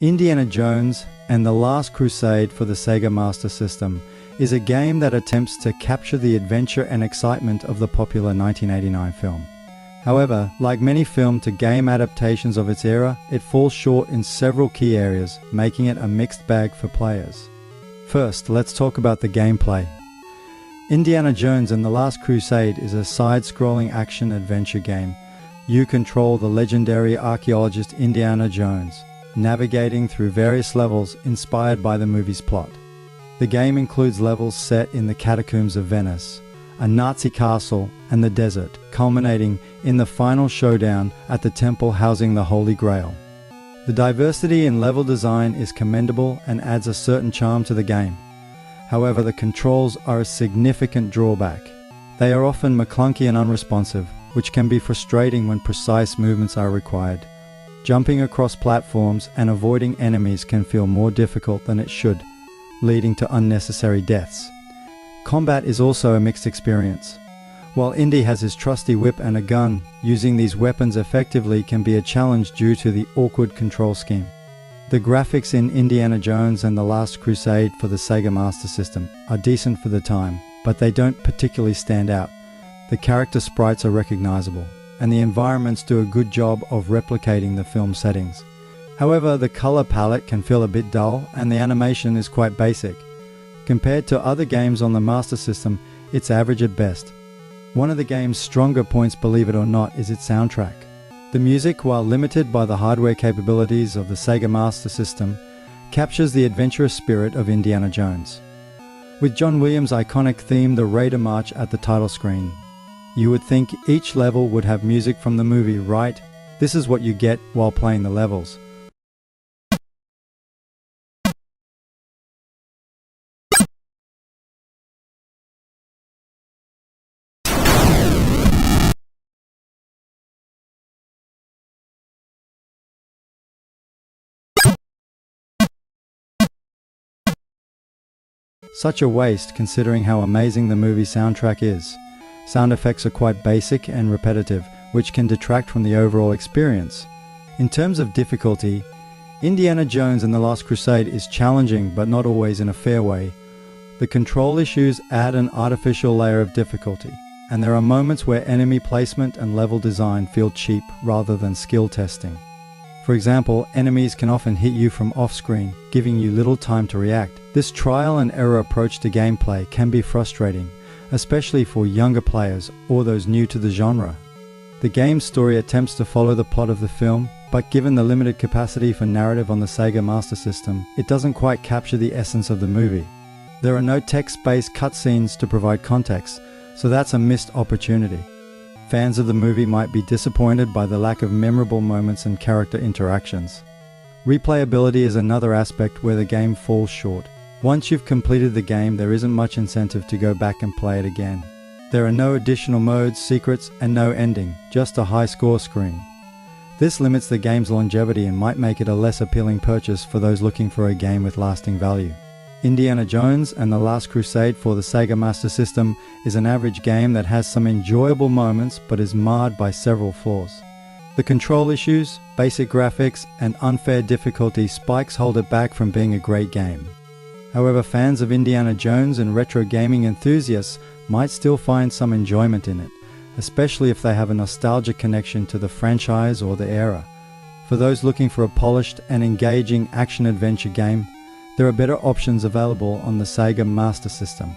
Indiana Jones and the Last Crusade for the Sega Master System is a game that attempts to capture the adventure and excitement of the popular 1989 film. However, like many film-to-game adaptations of its era, it falls short in several key areas, making it a mixed bag for players. First, let's talk about the gameplay. Indiana Jones and the Last Crusade is a side-scrolling action-adventure game. You control the legendary archaeologist Indiana Jones, navigating through various levels inspired by the movie's plot. The game includes levels set in the catacombs of Venice, a Nazi castle, and the desert, culminating in the final showdown at the temple housing the Holy Grail. The diversity in level design is commendable and adds a certain charm to the game. However, the controls are a significant drawback. They are often clunky and unresponsive, which can be frustrating when precise movements are required. Jumping across platforms and avoiding enemies can feel more difficult than it should, leading to unnecessary deaths. Combat is also a mixed experience. While Indy has his trusty whip and a gun, using these weapons effectively can be a challenge due to the awkward control scheme. The graphics in Indiana Jones and the Last Crusade for the Sega Master System are decent for the time, but they don't particularly stand out. The character sprites are recognizable, and the environments do a good job of replicating the film settings. However, the color palette can feel a bit dull, and the animation is quite basic. Compared to other games on the Master System, it's average at best. One of the game's stronger points, believe it or not, is its soundtrack. The music, while limited by the hardware capabilities of the Sega Master System, captures the adventurous spirit of Indiana Jones. With John Williams' iconic theme, the Raider March, at the title screen, you would think each level would have music from the movie, right? This is what you get while playing the levels. Such a waste considering how amazing the movie soundtrack is. Sound effects are quite basic and repetitive, which can detract from the overall experience. In terms of difficulty, Indiana Jones and the Last Crusade is challenging but not always in a fair way. The control issues add an artificial layer of difficulty, and there are moments where enemy placement and level design feel cheap rather than skill testing. For example, enemies can often hit you from off-screen, giving you little time to react. This trial and error approach to gameplay can be frustrating, especially for younger players or those new to the genre. The game's story attempts to follow the plot of the film, but given the limited capacity for narrative on the Sega Master System, it doesn't quite capture the essence of the movie. There are no text-based cutscenes to provide context, so that's a missed opportunity. Fans of the movie might be disappointed by the lack of memorable moments and character interactions. Replayability is another aspect where the game falls short. Once you've completed the game, there isn't much incentive to go back and play it again. There are no additional modes, secrets, and no ending, just a high score screen. This limits the game's longevity and might make it a less appealing purchase for those looking for a game with lasting value. Indiana Jones and the Last Crusade for the Sega Master System is an average game that has some enjoyable moments but is marred by several flaws. The control issues, basic graphics, and unfair difficulty spikes hold it back from being a great game. However, fans of Indiana Jones and retro gaming enthusiasts might still find some enjoyment in it, especially if they have a nostalgic connection to the franchise or the era. For those looking for a polished and engaging action-adventure game, there are better options available on the Sega Master System.